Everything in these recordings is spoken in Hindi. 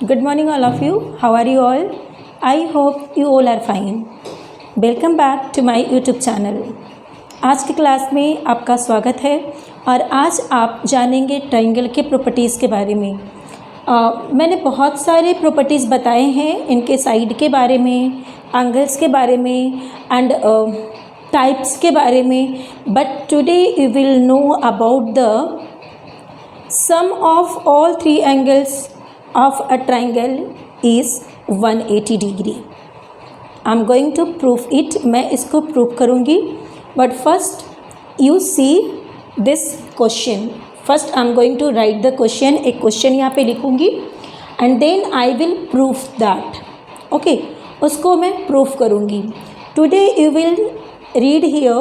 Good morning, all of you. How are you all? I hope you all are fine. Welcome back to my YouTube channel. आज की क्लास में आपका स्वागत है और आज आप जानेंगे ट्रायंगल के प्रॉपर्टीज़ के बारे में। मैंने बहुत सारे प्रॉपर्टीज़ बताए हैं, इनके साइड के बारे में, एंगल्स के बारे में एंड टाइप्स के बारे में, but today you will know about the sum of all three angles of a triangle is 180 degree. I am going to prove it. मैं इसको prove करूँगी, but first you see this question. First I am going to write the question. एक question यहाँ पे लिखूँगी and then I will prove that. Okay, उसको मैं prove करूँगी. Today you will read here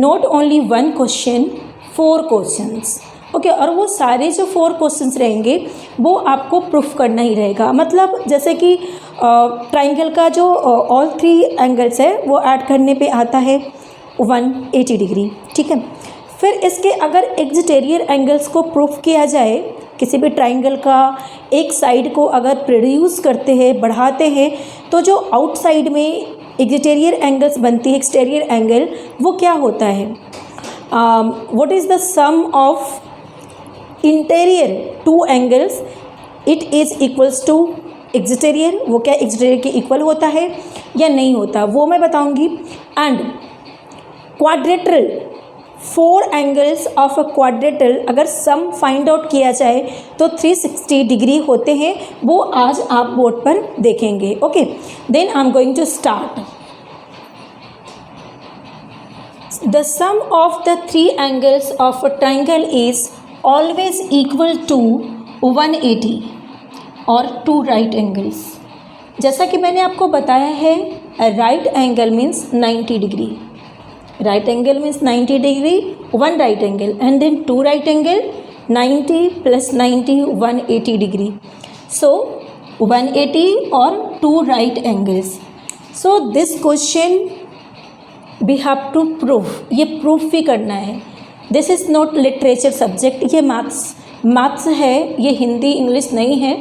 not only one question, 4 questions. Okay और वो सारे जो 4 क्वेश्चंस रहेंगे वो आपको प्रूफ करना ही रहेगा। मतलब जैसे कि ट्राइंगल का जो ऑल 3 एंगल्स है वो ऐड करने पे आता है 180 डिग्री, ठीक है। फिर इसके अगर एक्सटीरियर एंगल्स को प्रूफ किया जाए, किसी भी ट्राइंगल का एक साइड को अगर प्रोड्यूस करते हैं, बढ़ाते हैं, तो जो आउटसाइड में एक्सटीरियर एंगल्स बनती है, एक्सटीरियर एंगल, वो क्या होता है? What is the sum of interior 2 angles? It is equals to exterior. वो क्या एक्सटीरियर के इक्वल होता है या नहीं होता, वो मैं बताऊंगी। And quadrilateral 4 angles of a quadrilateral अगर सम फाइंड आउट किया जाए तो 360 डिग्री होते हैं, वो आज आप बोर्ड पर देखेंगे। Okay, then I am going to start. The sum of the 3 angles of a triangle is always equal to 180 और 2 right angles। जैसा कि मैंने आपको बताया है, right angle means 90 degree, right angle means 90 degree, 1 right angle and then 2 right angle, 90 + 90 180 degree. So 180 और 2 right angles. So this question we have to proof, ये प्रूफ भी करना है। This is not literature subject, ये मैथ्स है, ये हिंदी इंग्लिश नहीं है,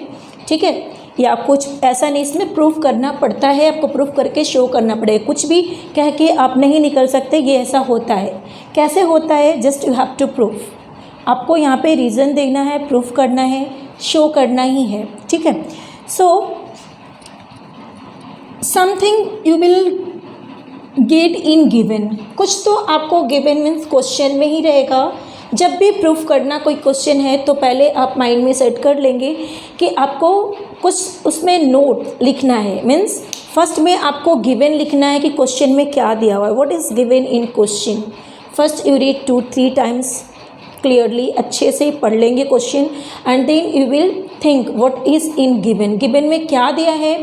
ठीक है। या कुछ ऐसा नहीं, इसमें प्रूफ करना पड़ता है, आपको प्रूफ करके शो करना पड़ेगा। कुछ भी कह के आप नहीं निकल सकते, ये ऐसा होता है। कैसे होता है? Just you have to proof. आपको यहाँ पे रीज़न देना है, प्रूफ करना है, शो करना ही है, ठीक है। So something you will get in given, कुछ तो आपको गिवन मीन्स क्वेश्चन में ही रहेगा। जब भी प्रूफ करना कोई क्वेश्चन है तो पहले आप माइंड में सेट कर लेंगे कि आपको कुछ उसमें नोट लिखना है। मीन्स फर्स्ट में आपको गिवन लिखना है कि क्वेश्चन में क्या दिया हुआ है, what is given in question. First you read 2-3 times clearly, अच्छे से पढ़ लेंगे question and then you will think what is in given, given में क्या दिया है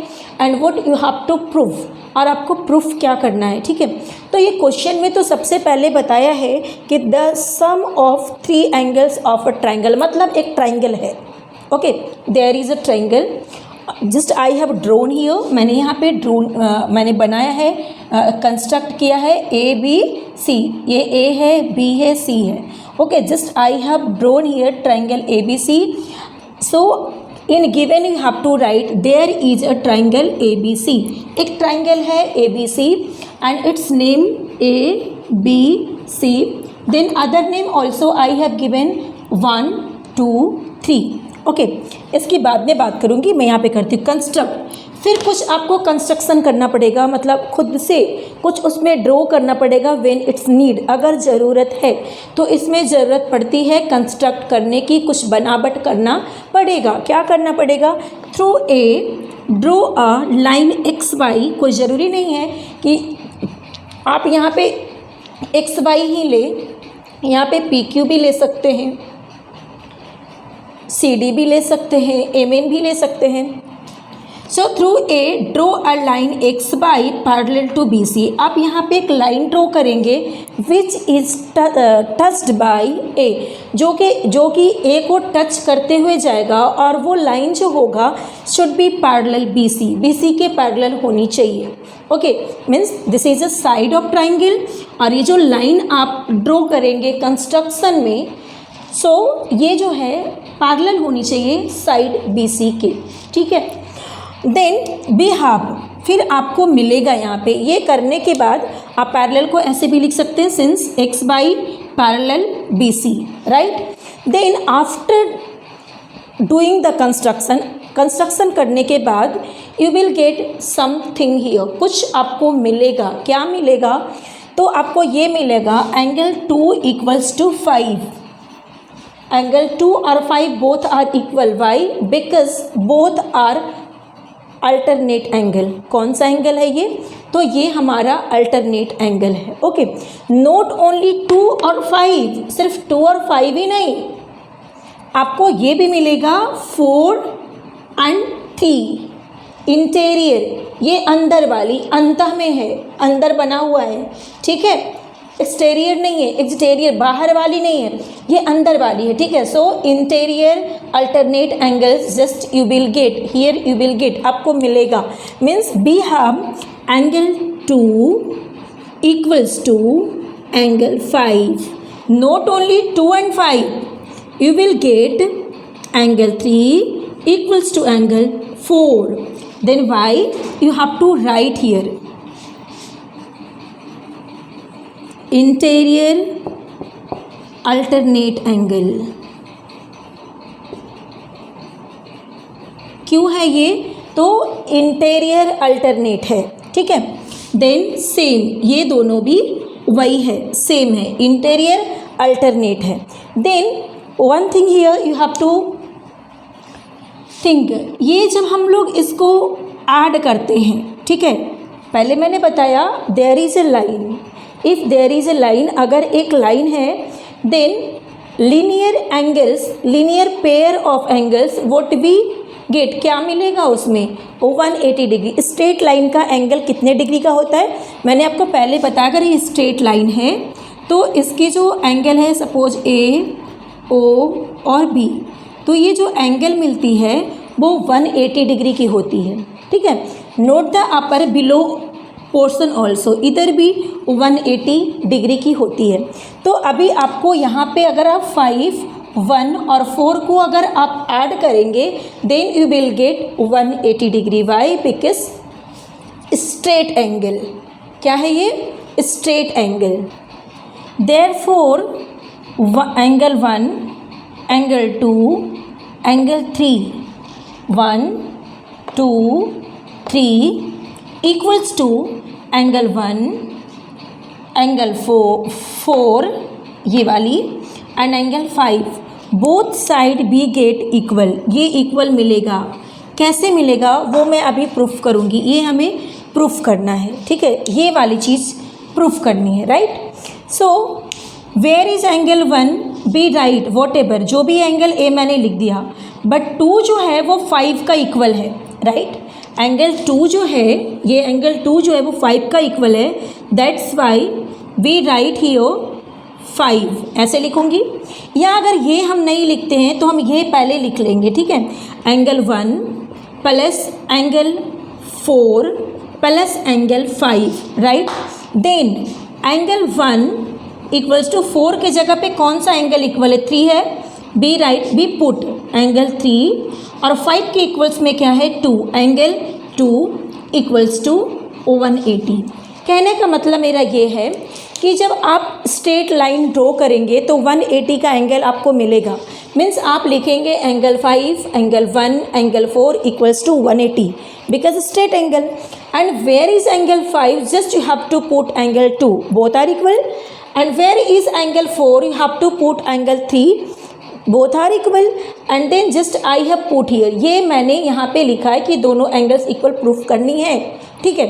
and what you have to proof, और आपको प्रूफ क्या करना है, ठीक है। तो ये क्वेश्चन में तो सबसे पहले बताया है कि the sum of 3 angles of a triangle, मतलब एक ट्राइंगल है। Okay, there is a triangle, just I have drawn here, मैंने यहाँ पे मैंने बनाया है, कंस्ट्रक्ट किया है ABC, ये A है, B है, C है। Okay, just I have drawn here triangle ABC। So in given you have to write there is a triangle ABC। एक ट्राइंगल है ABC and its name ABC, then other name also I have given 1 2 3। Okay, इसकी बाद में बात करूँगी, मैं यहाँ पे करती हूँ कंस्ट्रक्ट। फिर कुछ आपको कंस्ट्रक्शन करना पड़ेगा, मतलब खुद से कुछ उसमें ड्रॉ करना पड़ेगा व्हेन इट्स नीड, अगर ज़रूरत है तो इसमें ज़रूरत पड़ती है कंस्ट्रक्ट करने की, कुछ बनावट करना पड़ेगा। क्या करना पड़ेगा? Through A draw a line XY। कोई ज़रूरी नहीं है कि आप यहाँ पे XY ही ले, यहाँ पे PQ भी ले सकते हैं, CD भी ले सकते हैं, MN भी ले सकते हैं। So through A draw a line XY parallel to BC। आप यहाँ पे एक लाइन ड्रॉ करेंगे which is touched by A, जो कि A को टच करते हुए जाएगा, और वो लाइन जो होगा शुड बी पैरेलल BC के पैरेलल होनी चाहिए। Okay, means this is a side of triangle, और ये जो लाइन आप ड्रॉ करेंगे कंस्ट्रक्शन में, सो ये जो है पैरेलल होनी चाहिए साइड BC के, ठीक है। देन बी हाफ, फिर आपको मिलेगा यहाँ पे, ये करने के बाद आप पैरेलल को ऐसे भी लिख सकते हैं, since x by parallel BC, right. Then after doing the construction करने के बाद you will get something here, कुछ आपको मिलेगा। क्या मिलेगा? तो आपको ये मिलेगा एंगल 2 इक्वल्स टू 5, एंगल 2 और 5 both are equal. Why? Because both are alternate angle. कौन सा एंगल है ये? तो ये हमारा अल्टरनेट एंगल है। ओके, नॉट ओनली 2 और 5, सिर्फ 2 और 5 ही नहीं, आपको ये भी मिलेगा 4 एंड 3। इंटीरियर, ये अंदर वाली, अंतः में है, अंदर बना हुआ है, ठीक है। एक्सटीरियर नहीं है, एक्सटीरियर बाहर वाली नहीं है, ये अंदर वाली है, ठीक है। So interior alternate angles just you will get here, you will get, आपको मिलेगा। Means we have angle 2 equals to angle 5, not only 2 and 5, you will get angle 3 equals to angle 4. Then why? You have to write here interior alternate angle. क्यों है ये? तो इंटीरियर अल्टरनेट है, ठीक है। देन सेम, ये दोनों भी वही है, सेम है, इंटीरियर अल्टरनेट है। Then one thing here you have to think, ये जब हम लोग इसको ऐड करते हैं, ठीक है, पहले मैंने बताया there is a line, if there is a line, अगर एक लाइन है, then linear angles, linear pair of angles what we get, क्या मिलेगा उसमें? 180 डिग्री। स्ट्रेट लाइन का एंगल कितने डिग्री का होता है? मैंने आपको पहले बताया, अगर ये स्ट्रेट लाइन है तो इसकी जो एंगल है, सपोज A, O और B, तो ये जो एंगल मिलती है वो 180 डिग्री की होती है, ठीक है। Note the upper below portion also, इधर भी 180 डिग्री की होती है। तो अभी आपको यहाँ पे अगर आप 5, 1 और 4 को अगर आप ऐड करेंगे, then you will get 180 degree. Why? Because straight angle, क्या है ये? Straight angle. Therefore angle 1, angle 2, angle 3, 1, 2, 3 equals to angle 1, angle 4 ये वाली and angle 5, both side we get equal, ये इक्वल मिलेगा। कैसे मिलेगा वो मैं अभी प्रूफ करूँगी, ये हमें प्रूफ करना है, ठीक है, ये वाली चीज़ प्रूफ करनी है, right. So where is angle 1, be right whatever, जो भी एंगल ए मैंने लिख दिया, बट 2 जो है वो 5 का इक्वल है, राइट। एंगल 2 जो है, ये एंगल 2 जो है वो 5 का इक्वल है, that's why we write here 5, ऐसे लिखूंगी। या अगर ये हम नहीं लिखते हैं तो हम ये पहले लिख लेंगे, ठीक है। Angle 1 plus angle 4 plus angle 5, right. Then angle 1 equals to 4 के जगह पे कौन सा एंगल इक्वल है? 3 है, be right, be put angle 3 और 5 के इक्वल्स में क्या है? 2, एंगल 2 इक्वल्स टू 180। कहने का मतलब मेरा ये है कि जब आप स्ट्रेट लाइन ड्रॉ करेंगे तो 180 का एंगल आपको मिलेगा। मीन्स आप लिखेंगे angle 5, angle 1, angle 4 equals to 180 because straight angle. And where is angle 5? Just you have to put angle 2, both are equal. And where is angle 4? You have to put angle 3, both are equal. And then just I have put here, ये मैंने यहाँ पे लिखा है कि दोनों एंगल्स इक्वल प्रूफ करनी है, ठीक है।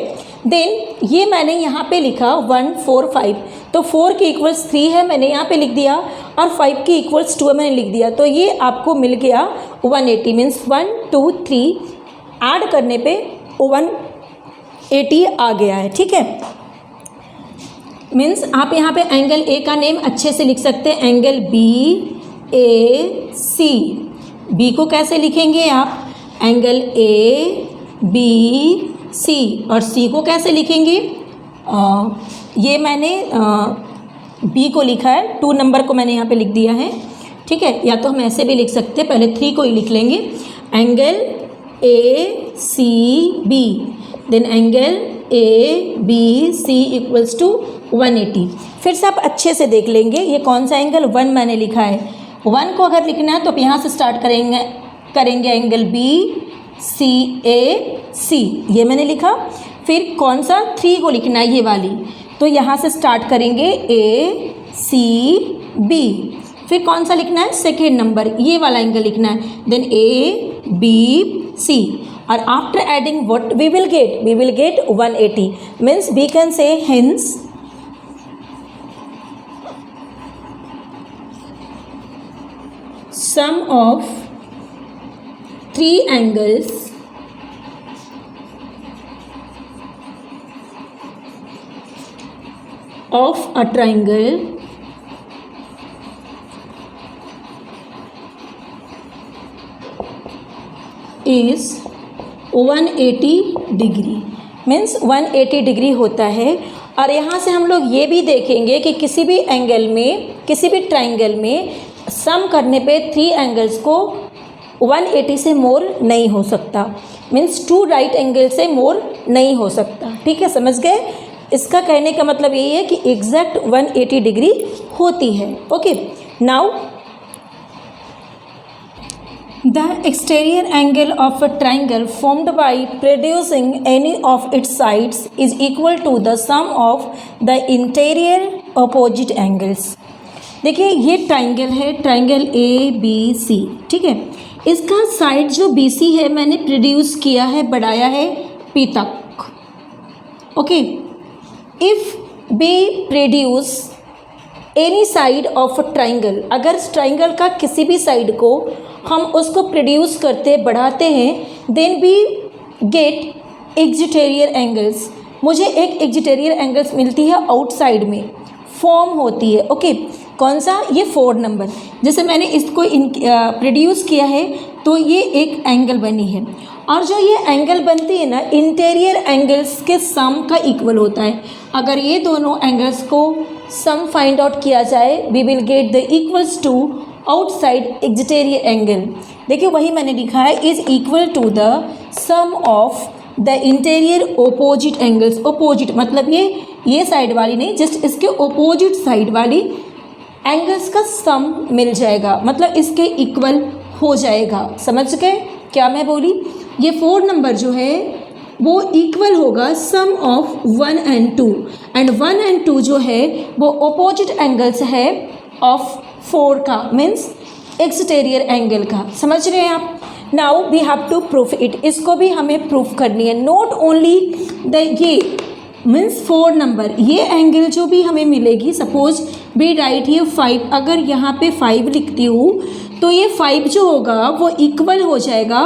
देन ये मैंने यहाँ पे लिखा 1, 4, 5, तो 4 के इक्वल्स 3 है, मैंने यहाँ पे लिख दिया, और 5 के इक्वल्स 2 है, मैंने लिख दिया। तो ये आपको मिल गया 180। मीन्स 1, 2, 3 ऐड करने पे 180 आ गया है, ठीक है। मीन्स आप यहाँ पे एंगल ए का नेम अच्छे से लिख सकते हैं, एंगल BAC। बी को कैसे लिखेंगे आप? Angle ABC। और सी को कैसे लिखेंगे? ये मैंने बी को लिखा है, 2 नंबर को मैंने यहाँ पे लिख दिया है, ठीक है, या तो हम ऐसे भी लिख सकते हैं, पहले 3 को ही लिख लेंगे, angle A C B, then angle A B C equals to 180। फिर से आप अच्छे से देख लेंगे ये कौन सा एंगल, 1 मैंने लिखा है, 1 को अगर लिखना है तो आप यहाँ से स्टार्ट करेंगे एंगल बी सी ए सी, ये मैंने लिखा। फिर कौन सा, 3 को लिखना है, ये वाली, तो यहाँ से स्टार्ट करेंगे ए सी बी। फिर कौन सा लिखना है, सेकेंड नंबर, ये वाला एंगल लिखना है, देन ए बी सी, और after adding what we will get 180, means we can say hence sum of 3 angles of a triangle is 180 degree, means 180 degree होता है। और यहाँ से हम लोग ये भी देखेंगे कि किसी भी एंगल में, किसी भी ट्राइंगल में सम करने पे 3 एंगल्स को 180 से मोर नहीं हो सकता, मीन्स 2 राइट एंगल से मोर नहीं हो सकता। ठीक है, समझ गए? इसका कहने का मतलब यही है कि एग्जैक्ट 180 डिग्री होती है। Okay, now the exterior angle of a triangle formed by producing any of its sides is equal to the sum of the interior opposite angles. देखिए ये ट्राइंगल है, ट्राइंगल ए बी सी, ठीक है। इसका साइड जो बी सी है मैंने प्रोड्यूस किया है, बढ़ाया है पी तक। Okay, if B produce any side of a triangle, अगर इस ट्राइंगल का किसी भी साइड को हम उसको प्रोड्यूस करते बढ़ाते हैं, देन बी गेट एग्जिटेरियर एंगल्स, मुझे एक एग्जिटेरियर एंगल्स मिलती है आउटसाइड में, फॉर्म होती है। ओके, कौन सा, ये 4 नंबर, जैसे मैंने इसको प्रोड्यूस किया है तो ये एक एंगल बनी है, और जो ये एंगल बनती है ना, इंटीरियर एंगल्स के सम का इक्वल होता है। अगर ये दोनों एंगल्स को सम फाइंड आउट किया जाए, we will get the equals to outside exterior angle. देखिए वही मैंने लिखा है, is equal to the sum of the interior opposite angles. Opposite मतलब ये साइड वाली नहीं, जस्ट इसके ओपोजिट साइड वाली एंगल्स का सम मिल जाएगा, मतलब इसके इक्वल हो जाएगा। समझ गए क्या मैं बोली? ये 4 नंबर जो है वो इक्वल होगा सम ऑफ 1 and 2, एंड 1 and 2 जो है वो ओपोजिट एंगल्स है ऑफ 4 का, मीन्स एक्सटीरियर एंगल का। समझ रहे हैं आप? Now we have to proof it, इसको भी हमें प्रूफ करनी है। नॉट ओनली द ये मीन्स 4 नंबर, ये एंगल जो भी हमें मिलेगी, सपोज बी राइट ये 5, अगर यहाँ पे 5 लिखती हूँ तो ये 5 जो होगा वो इक्वल हो जाएगा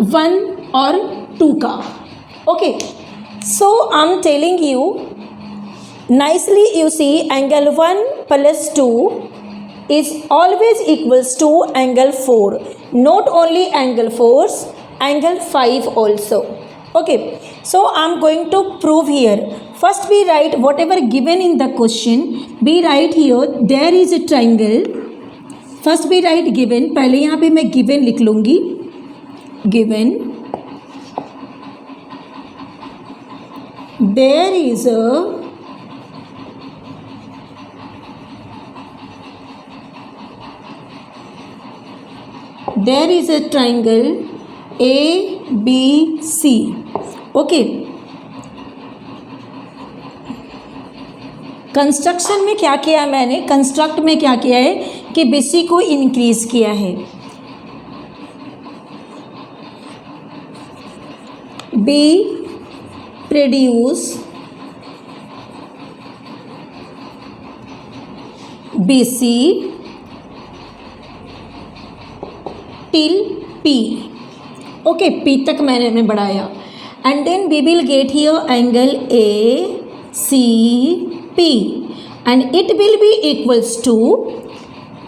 1 और 2 का। Okay, so I am telling you nicely, you see angle 1 plus 2 is always equals to angle 4, not only angle 4, angle 5 also. Okay, so I am going to prove here. First we write whatever given in the question, we write here there is a triangle. First we write given, पहले यहाँ पे मैं given लिख लूँगी, given there is a triangle ABC. Okay, construction में क्या किया है मैंने, कंस्ट्रक्ट में क्या किया है कि BC को इंक्रीज किया है। B produce BC till P। Okay, P तक मैंने बढ़ाया, and then we will get here angle ACP, and it will be equals to,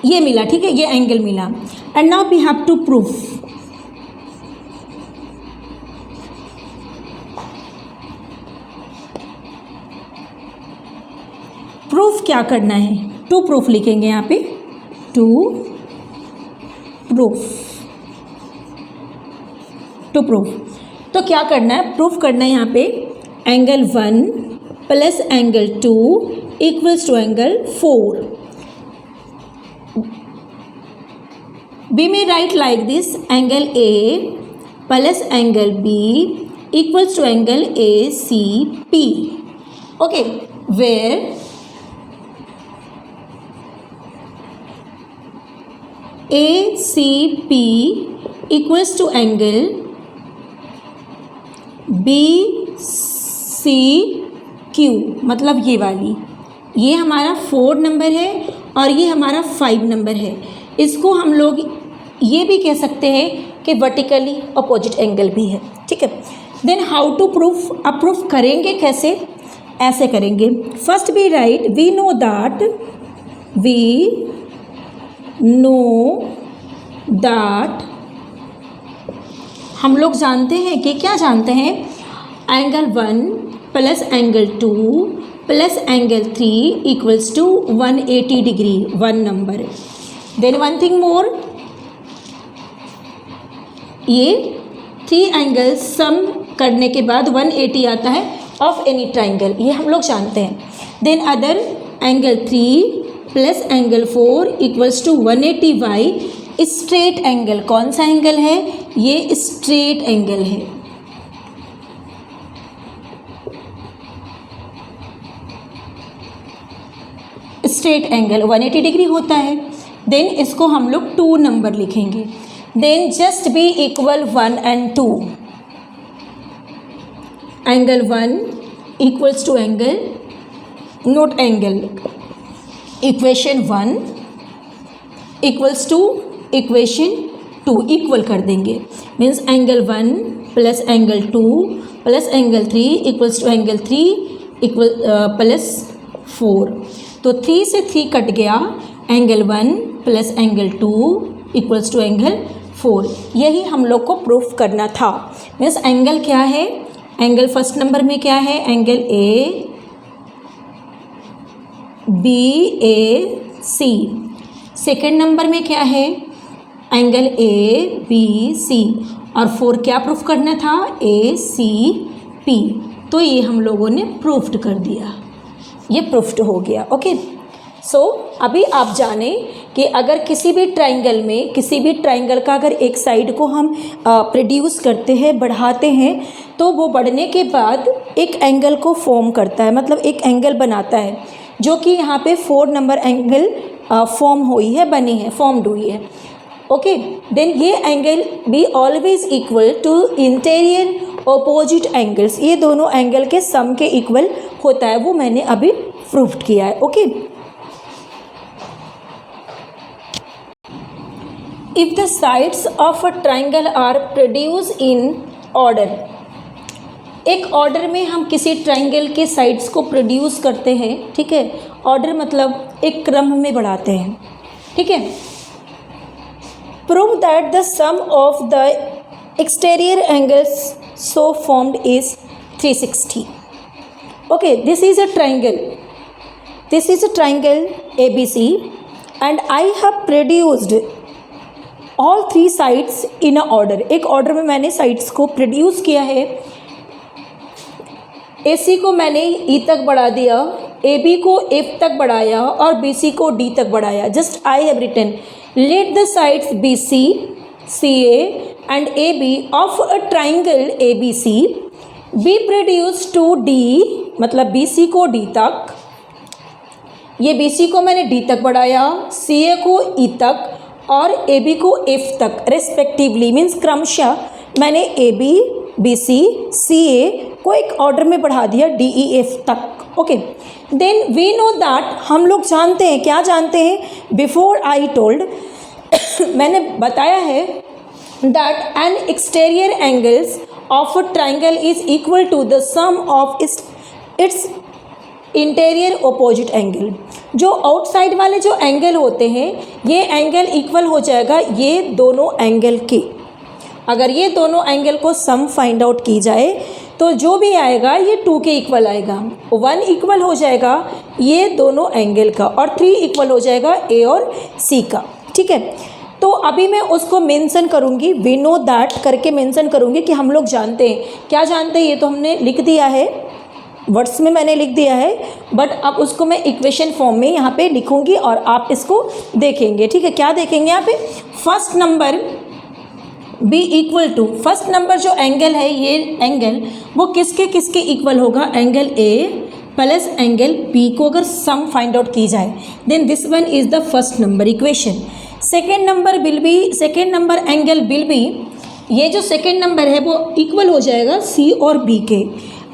ये मिला, ठीक है, ये एंगल मिला। And now we have to proof, proof क्या करना है, 2 प्रूफ लिखेंगे यहाँ पे। टू प्रूफ तो क्या करना है, प्रूफ करना है यहाँ पे angle 1 plus angle 2 equals to angle 4. We may write like this, angle A plus angle B equals to angle ACP. Okay, where ACP equals to angle BCQ, मतलब ये वाली, ये हमारा 4 नंबर है और ये हमारा 5 नंबर है. इसको हम लोग ये भी कह सकते हैं कि वर्टिकली अपोजिट एंगल भी है. ठीक है. देन हाउ टू प्रूफ, अब प्रूफ करेंगे कैसे, ऐसे करेंगे. First we write we know that हम लोग जानते हैं कि क्या जानते हैं, angle 1 plus angle 2 plus angle 3 equals to 180 degree, 1 number. Then one thing more, ये 3 एंगल्स सम करने के बाद 180 आता है ऑफ एनी ट्राइंगल, ये हम लोग जानते हैं. Then other angle 3 plus angle 4 equals to 180 by straight angle. कौन सा एंगल है, ये स्ट्रेट एंगल है. स्ट्रेट एंगल 180 डिग्री होता है. देन इसको हम लोग 2 नंबर लिखेंगे. Then just be equal 1 and 2. Angle 1 equals to angle, note angle, equation 1 equals to equation 2, equal कर देंगे. Means angle 1 plus angle 2 plus angle 3 equals to angle 3 equal plus 4. तो 3 से 3 कट गया, angle 1 plus angle 2 equals to angle 4. यही हम लोग को प्रूफ करना था. मीन्स एंगल क्या है, एंगल फर्स्ट नंबर में क्या है, angle A B A C. Second number में क्या है, एंगल ए बी सी. और 4 क्या प्रूफ करना था, ए सी पी. तो ये हम लोगों ने प्रूफ्ड कर दिया, ये प्रूफ्ड हो गया. ओके. सो अभी आप जाने कि अगर किसी भी ट्राइंगल का अगर एक साइड को हम प्रोड्यूस करते हैं, बढ़ाते हैं, तो वो बढ़ने के बाद एक एंगल को फॉर्म करता है, मतलब एक एंगल बनाता है, जो कि यहाँ पे 4 नंबर एंगल फॉर्म हुई है, बनी है, फॉर्म्ड हुई है. ओके. देन ये angle be always equal to interior opposite angles. ये दोनों एंगल के सम के इक्वल होता है, वो मैंने अभी प्रूव्ड किया है. Okay. If the sides of a triangle are produce in order, एक ऑर्डर में हम किसी ट्राइंगल के साइड्स को प्रोड्यूस करते हैं. ठीक है. ऑर्डर मतलब एक क्रम में बढ़ाते हैं. ठीक है. Prove that the sum of the exterior angles so formed is 360. Okay. This is a triangle ABC and I have produced all 3 sides in a order. एक ऑर्डर में मैंने साइड्स को प्रोड्यूस किया है. AC को मैंने E तक बढ़ा दिया, AB को F तक बढ़ाया और BC को D तक बढ़ाया. Just I have written let the sides BC, CA and AB of a triangle ABC be produced to D, मतलब BC को D तक, ये BC को मैंने D तक बढ़ाया, CA को E तक और AB को F तक रेस्पेक्टिवली. मीन्स क्रमशः मैंने AB, BC, CA को एक ऑर्डर में बढ़ा दिया DEF तक. Okay. Then we know that, हम लोग जानते हैं, क्या जानते हैं, बिफोर आई टोल्ड मैंने बताया है that an exterior angles of a triangle is equal to the sum of its interior opposite angle. जो आउटसाइड वाले जो एंगल होते हैं, ये एंगल इक्वल हो जाएगा ये दोनों एंगल के. अगर ये दोनों एंगल को सम फाइंड आउट की जाए तो जो भी आएगा ये 2 के इक्वल आएगा, 1 इक्वल हो जाएगा ये दोनों एंगल का, और 3 इक्वल हो जाएगा ए और सी का। ठीक है, तो अभी मैं उसको मेंशन करूँगी, वी नो दैट करके मेंशन करूँगी कि हम लोग जानते हैं। क्या जानते हैं ये तो हमने लिख दिया है, वर्ड्स में मैंने लिख दिया है, बट अब उसको मैं इक्वेशन फॉर्म में यहाँ पे लिखूँगी और आप इसको देखेंगे। ठीक है, क्या देखेंगे यहाँ पे, first number be equal to, first number जो एंगल है ये एंगल वो किसके किसके इक्वल होगा, एंगल ए प्लस एंगल बी को अगर सम फाइंड आउट की जाए then this one is the first number equation. Second number will be, second number angle will be, ये जो सेकेंड नंबर है वो इक्वल हो जाएगा सी और बी के,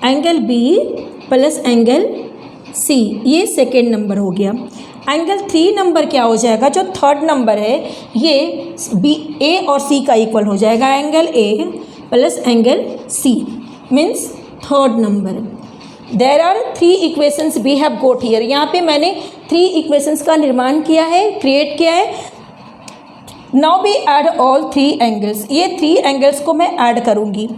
angle B plus angle C, ये सेकेंड नंबर हो गया। एंगल 3 नंबर क्या हो जाएगा, जो थर्ड नंबर है ये बी ए और सी का इक्वल हो जाएगा, angle A plus angle C means third number. There are 3 equations we have got here, यहाँ पे मैंने 3 इक्वेशंस का निर्माण किया है, क्रिएट किया है। Now we add all 3 angles, ये 3 एंगल्स को मैं ऐड करूँगी।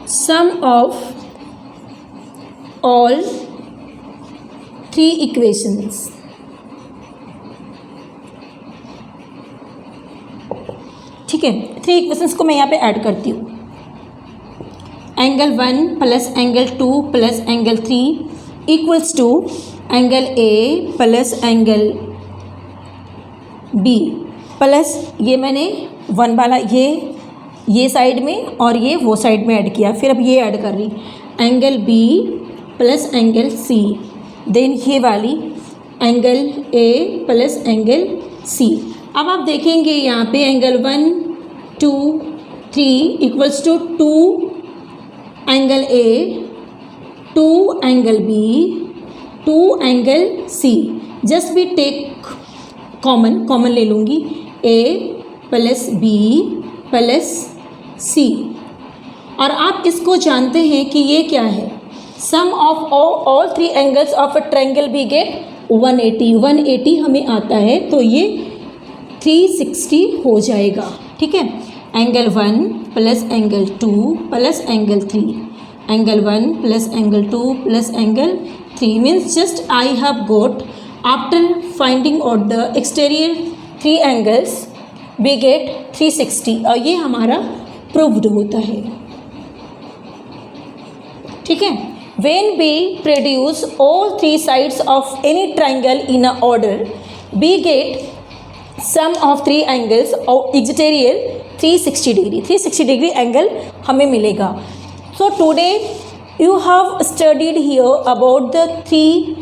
सम ऑफ ऑल 3 इक्वेशंस, ठीक है, 3 इक्वेशंस को मैं यहाँ पे ऐड करती हूँ। Angle 1 plus angle 2 plus angle 3 equals to angle A plus angle B plus, ये मैंने 1 वाला ये साइड में और ये वो साइड में ऐड किया, फिर अब ये ऐड कर रही angle B plus angle c, then ये वाली एंगल ए प्लस एंगल सी। अब आप देखेंगे यहाँ पे angle 1 2 3 equals to 2 angle a, 2 angle b, 2 angle c. Just भी टेक कॉमन ले लूँगी, a plus b plus c, और आप इसको जानते हैं कि ये क्या है, sum of all 3 angles of a triangle भी गेट 180, 180 हमें आता है तो ये 360 हो जाएगा। ठीक है, angle 1 plus angle 2 plus angle 3, angle 1 plus angle 2 plus angle 3 means just I have got after finding out the exterior 3 angles we get 360, और ये हमारा प्रूव्ड होता है। ठीक है, when we produce all 3 sides of any triangle in a order we get sum of 3 angles of exterior 360 degree, 360 degree angle हमें मिलेगा। So today you have studied here about the 3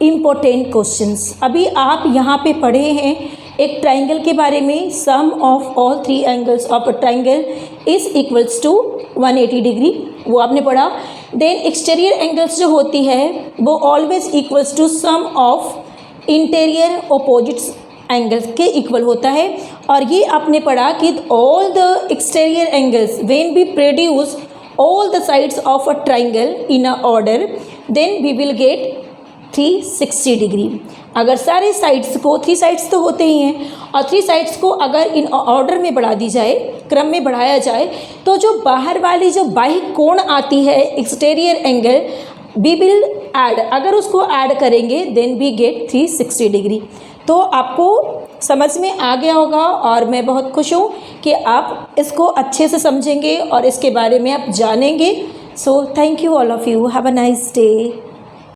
important questions। अभी आप यहाँ पे पढ़े हैं एक ट्राइंगल के बारे में, sum of all 3 angles of a triangle is equals to 180 degree, वो आपने पढ़ा। देन एक्सटीरियर एंगल्स जो होती है वो always equals to sum of interior opposites angles के इक्वल होता है, और ये आपने पढ़ा कि all the exterior angles when we produce all the sides of a triangle in a order then we will get 360 degree. अगर सारे साइड्स को, 3 साइड्स तो होते ही हैं, और 3 साइड्स को अगर इन ऑर्डर में बढ़ा दी जाए, क्रम में बढ़ाया जाए, तो जो बाहर वाली जो बाह्य कोण आती है exterior angle we will add, अगर उसको ऐड करेंगे देन वी गेट 360 डिग्री। तो आपको समझ में आ गया होगा और मैं बहुत खुश हूँ कि आप इसको अच्छे से समझेंगे और इसके बारे में आप जानेंगे। So thank you all of you, have a nice day.